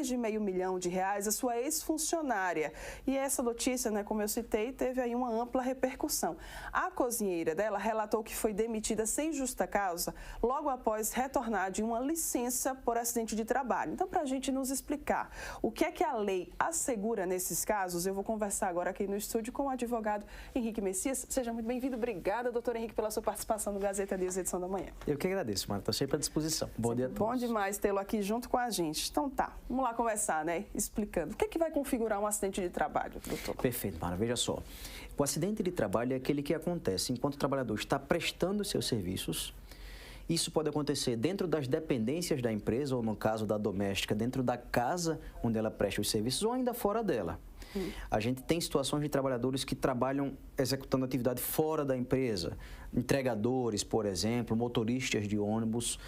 de R$500 milhão a sua ex-funcionária. E essa notícia, né, como eu citei, teve aí uma ampla repercussão. A cozinheira dela relatou que foi demitida sem justa causa logo após retornar de uma licença por acidente de trabalho. Então, para a gente nos explicar o que é que a lei assegura nesses casos, eu vou conversar agora aqui no estúdio com o advogado Henrique Messias. Seja muito bem-vindo. Obrigada, doutor Henrique, pela sua participação no Gazeta News, edição da manhã. Eu que agradeço, Marta. Estou sempre à disposição. Bom dia a todos. Bom demais tê-lo aqui junto com a gente. Então tá, vamos lá conversar, né? Explicando. O que é que vai configurar um acidente de trabalho, doutor? Perfeito, Mara. Veja só. O acidente de trabalho é aquele que acontece enquanto o trabalhador está prestando seus serviços. Isso pode acontecer dentro das dependências da empresa, ou no caso da doméstica, dentro da casa onde ela presta os serviços, ou ainda fora dela. A gente tem situações de trabalhadores que trabalham executando atividade fora da empresa, entregadores, por exemplo, motoristas de ônibus.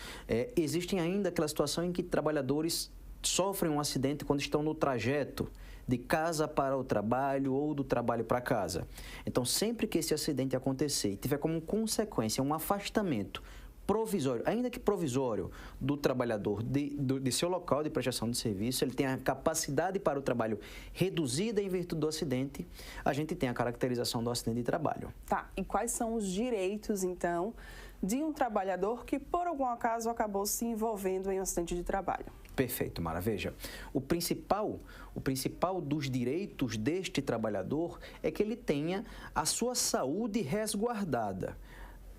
Existem ainda aquela situação em que trabalhadores sofrem um acidente quando estão no trajeto de casa para o trabalho ou do trabalho para casa. Então, sempre que esse acidente acontecer e tiver como consequência um afastamento provisório, ainda que provisório, do trabalhador de seu local de prestação de serviço, ele tem a capacidade para o trabalho reduzida em virtude do acidente, a gente tem a caracterização do acidente de trabalho. Tá, e quais são os direitos, então, de um trabalhador que, por algum acaso, acabou se envolvendo em um acidente de trabalho? Perfeito, Mara. Veja, o principal dos direitos deste trabalhador é que ele tenha a sua saúde resguardada.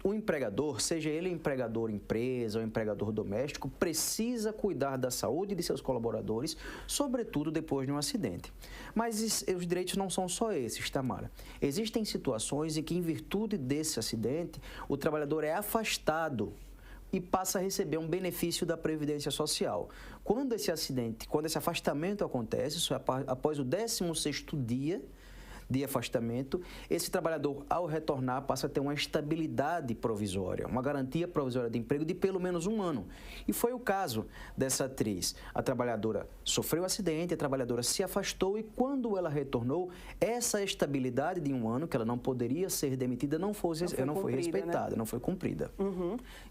O empregador, seja ele empregador empresa ou empregador doméstico, precisa cuidar da saúde de seus colaboradores, sobretudo depois de um acidente. Mas os direitos não são só esses, Tamara. Existem situações em que, em virtude desse acidente, o trabalhador é afastado e passa a receber um benefício da Previdência Social. Quando esse afastamento acontece, isso é após o 16º dia de afastamento, esse trabalhador, ao retornar, passa a ter uma estabilidade provisória, uma garantia provisória de emprego de pelo menos 1 ano. E foi o caso dessa atriz. A trabalhadora sofreu um acidente, a trabalhadora se afastou e, quando ela retornou, essa estabilidade de 1 ano, que ela não poderia ser demitida, não foi respeitada, né? Não foi cumprida.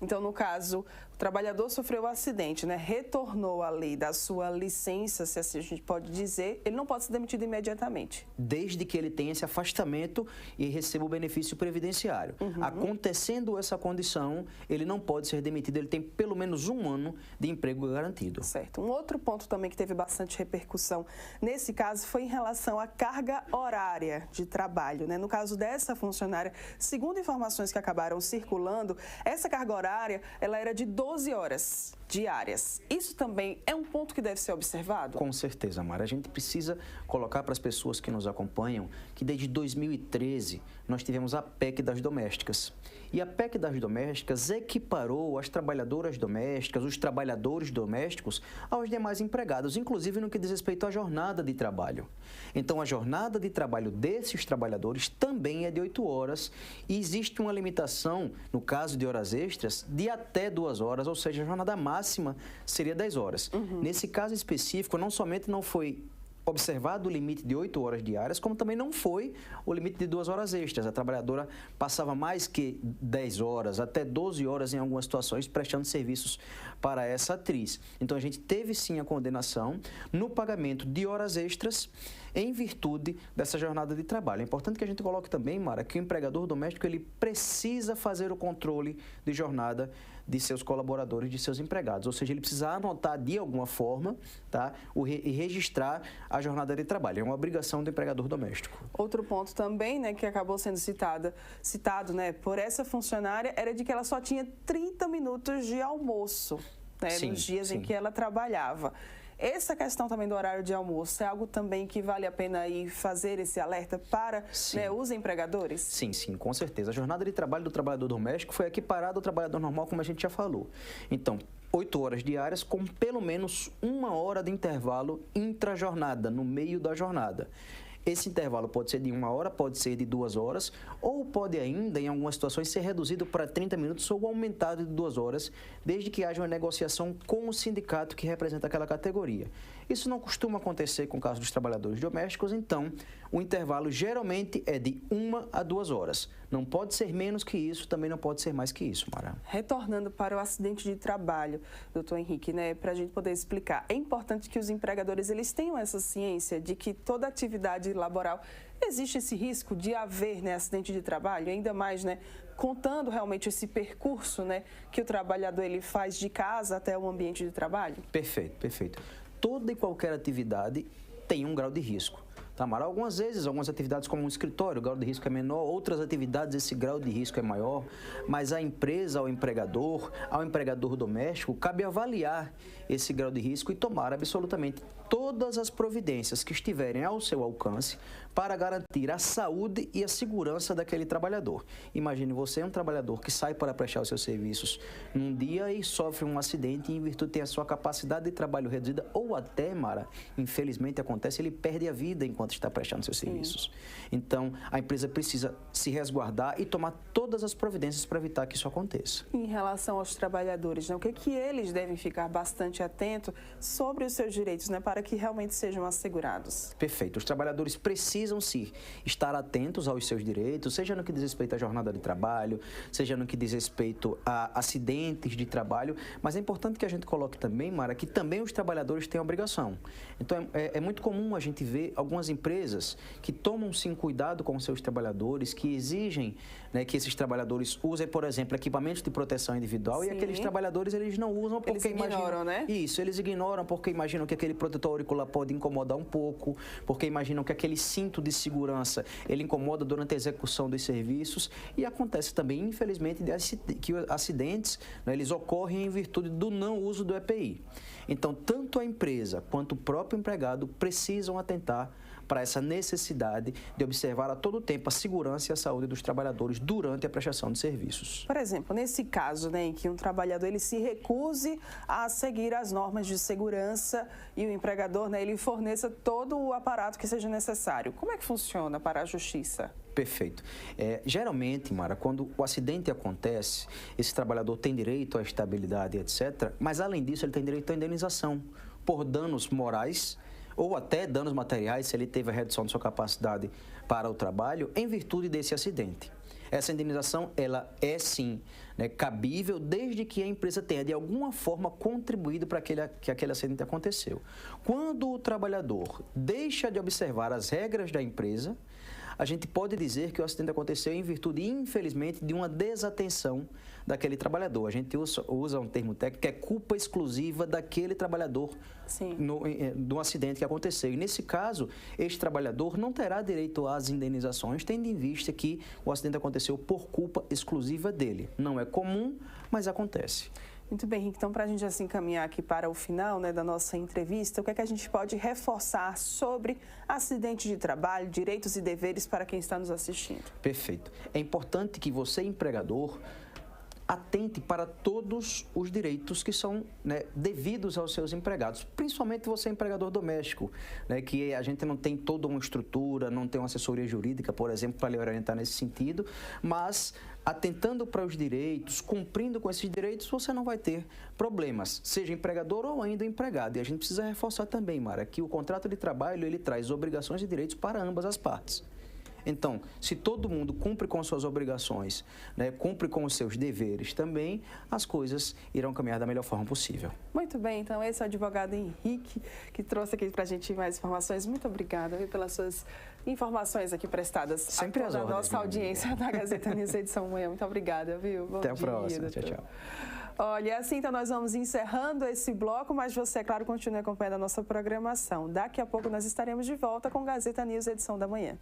Então, no caso, o trabalhador sofreu um acidente, né? Retornou ali da sua licença, se assim a gente pode dizer, ele não pode ser demitido imediatamente. Desde que ele tenha esse afastamento e receba o benefício previdenciário. Acontecendo essa condição, ele não pode ser demitido, ele tem pelo menos 1 ano de emprego garantido. Certo. Um outro ponto também que teve bastante repercussão nesse caso foi em relação à carga horária de trabalho, né? No caso dessa funcionária, segundo informações que acabaram circulando, essa carga horária, ela era de 12 horas diárias. Isso também é um ponto que deve ser observado? Com certeza, Mara. A gente precisa colocar para as pessoas que nos acompanham que desde 2013 nós tivemos a PEC das domésticas. E a PEC das domésticas equiparou as trabalhadoras domésticas, os trabalhadores domésticos, aos demais empregados, inclusive no que diz respeito à jornada de trabalho. Então, a jornada de trabalho desses trabalhadores também é de 8 horas e existe uma limitação, no caso de horas extras, de até 2 horas, ou seja, a jornada máxima seria 10 horas. Nesse caso específico, não somente não foi observado o limite de 8 horas diárias, como também não foi o limite de 2 horas extras. A trabalhadora passava mais que 10 horas, até 12 horas em algumas situações, prestando serviços para essa atriz. Então, a gente teve sim a condenação no pagamento de horas extras em virtude dessa jornada de trabalho. É importante que a gente coloque também, Mara, que o empregador doméstico ele precisa fazer o controle de jornada de seus colaboradores, de seus empregados. Ou seja, ele precisa anotar de alguma forma, tá, e registrar a jornada de trabalho. É uma obrigação do empregador doméstico. Outro ponto também, né, que acabou sendo citado, né, por essa funcionária, era de que ela só tinha 30 minutos de almoço, né, nos dias em que ela trabalhava. Essa questão também do horário de almoço é algo também que vale a pena aí fazer esse alerta para, né, os empregadores? Sim, com certeza. A jornada de trabalho do trabalhador doméstico foi equiparada ao trabalhador normal, como a gente já falou. Então, 8 horas diárias com pelo menos 1 hora de intervalo intra-jornada, no meio da jornada. Esse intervalo pode ser de 1 hora, pode ser de 2 horas, ou pode ainda, em algumas situações, ser reduzido para 30 minutos ou aumentado de 2 horas, desde que haja uma negociação com o sindicato que representa aquela categoria. Isso não costuma acontecer com o caso dos trabalhadores domésticos, então o intervalo geralmente é de 1 a 2 horas. Não pode ser menos que isso, também não pode ser mais que isso, Mara. Retornando para o acidente de trabalho, doutor Henrique, né, para a gente poder explicar, é importante que os empregadores eles tenham essa ciência de que toda atividade laboral existe esse risco de haver, né, acidente de trabalho, ainda mais, né, contando realmente esse percurso, né, que o trabalhador ele faz de casa até o ambiente de trabalho? Perfeito, perfeito. Toda e qualquer atividade tem um grau de risco. Tá, Mara? Algumas vezes, algumas atividades como um escritório, o grau de risco é menor, outras atividades esse grau de risco é maior, mas à empresa, ao empregador doméstico, cabe avaliar esse grau de risco e tomar absolutamente todas as providências que estiverem ao seu alcance para garantir a saúde e a segurança daquele trabalhador. Imagine você, um trabalhador que sai para prestar os seus serviços num dia e sofre um acidente e, em virtude tem a sua capacidade de trabalho reduzida, ou até, Mara, infelizmente acontece, ele perde a vida enquanto está prestando seus serviços. Então, a empresa precisa se resguardar e tomar todas as providências para evitar que isso aconteça. Em relação aos trabalhadores, né, o que eles devem ficar bastante atentos sobre os seus direitos, né, para que realmente sejam assegurados? Perfeito. Os trabalhadores precisam sim estar atentos aos seus direitos, seja no que diz respeito à jornada de trabalho, seja no que diz respeito a acidentes de trabalho, mas é importante que a gente coloque também, Mara, que também os trabalhadores têm obrigação. Então, é muito comum a gente ver algumas empresas que tomam sim cuidado com os seus trabalhadores, que exigem, né, que esses trabalhadores usem, por exemplo, equipamentos de proteção individual, sim, e aqueles trabalhadores eles não usam porque eles ignoram, né? Isso, eles ignoram porque imaginam que aquele protetor auricular pode incomodar um pouco, porque imaginam que aquele cinto de segurança ele incomoda durante a execução dos serviços, e acontece também, infelizmente, que acidentes, né, eles ocorrem em virtude do não uso do EPI. Então, tanto a empresa quanto o próprio empregado precisam atentar para essa necessidade de observar a todo tempo a segurança e a saúde dos trabalhadores durante a prestação de serviços. Por exemplo, nesse caso, né, em que um trabalhador ele se recuse a seguir as normas de segurança e o empregador, né, ele forneça todo o aparato que seja necessário, como é que funciona para a justiça? Perfeito. Geralmente, Mara, quando o acidente acontece, esse trabalhador tem direito à estabilidade, etc., mas além disso ele tem direito à indenização por danos morais ou até danos materiais, se ele teve a redução de sua capacidade para o trabalho, em virtude desse acidente. Essa indenização, ela é sim, né, cabível, desde que a empresa tenha, de alguma forma, contribuído para que aquele acidente aconteceu. Quando o trabalhador deixa de observar as regras da empresa, a gente pode dizer que o acidente aconteceu em virtude, infelizmente, de uma desatenção daquele trabalhador. A gente usa um termo técnico que é culpa exclusiva daquele trabalhador do acidente que aconteceu. E, nesse caso, este trabalhador não terá direito às indenizações, tendo em vista que o acidente aconteceu por culpa exclusiva dele. Não é comum, mas acontece. Muito bem, Henrique. Então, para a gente assim caminhar aqui para o final, né, da nossa entrevista, o que é que a gente pode reforçar sobre acidente de trabalho, direitos e deveres para quem está nos assistindo? Perfeito. É importante que você, empregador, atente para todos os direitos que são, né, devidos aos seus empregados, principalmente você, empregador doméstico, né, que a gente não tem toda uma estrutura, não tem uma assessoria jurídica, por exemplo, para lhe orientar nesse sentido, mas atentando para os direitos, cumprindo com esses direitos, você não vai ter problemas, seja empregador ou ainda empregado. E a gente precisa reforçar também, Mara, que o contrato de trabalho ele traz obrigações e direitos para ambas as partes. Então, se todo mundo cumpre com suas obrigações, né, cumpre com os seus deveres também, as coisas irão caminhar da melhor forma possível. Muito bem, então esse é o advogado Henrique, que trouxe aqui para a gente mais informações. Muito obrigada, viu, pelas suas informações aqui prestadas sempre a toda a nossa audiência da Gazeta News Edição Manhã. Muito obrigada, viu? Bom Até a dia, próxima. doutor. Tchau, tchau. Olha, assim então nós vamos encerrando esse bloco, mas você, é claro, continue acompanhando a nossa programação. Daqui a pouco nós estaremos de volta com Gazeta News Edição da Manhã.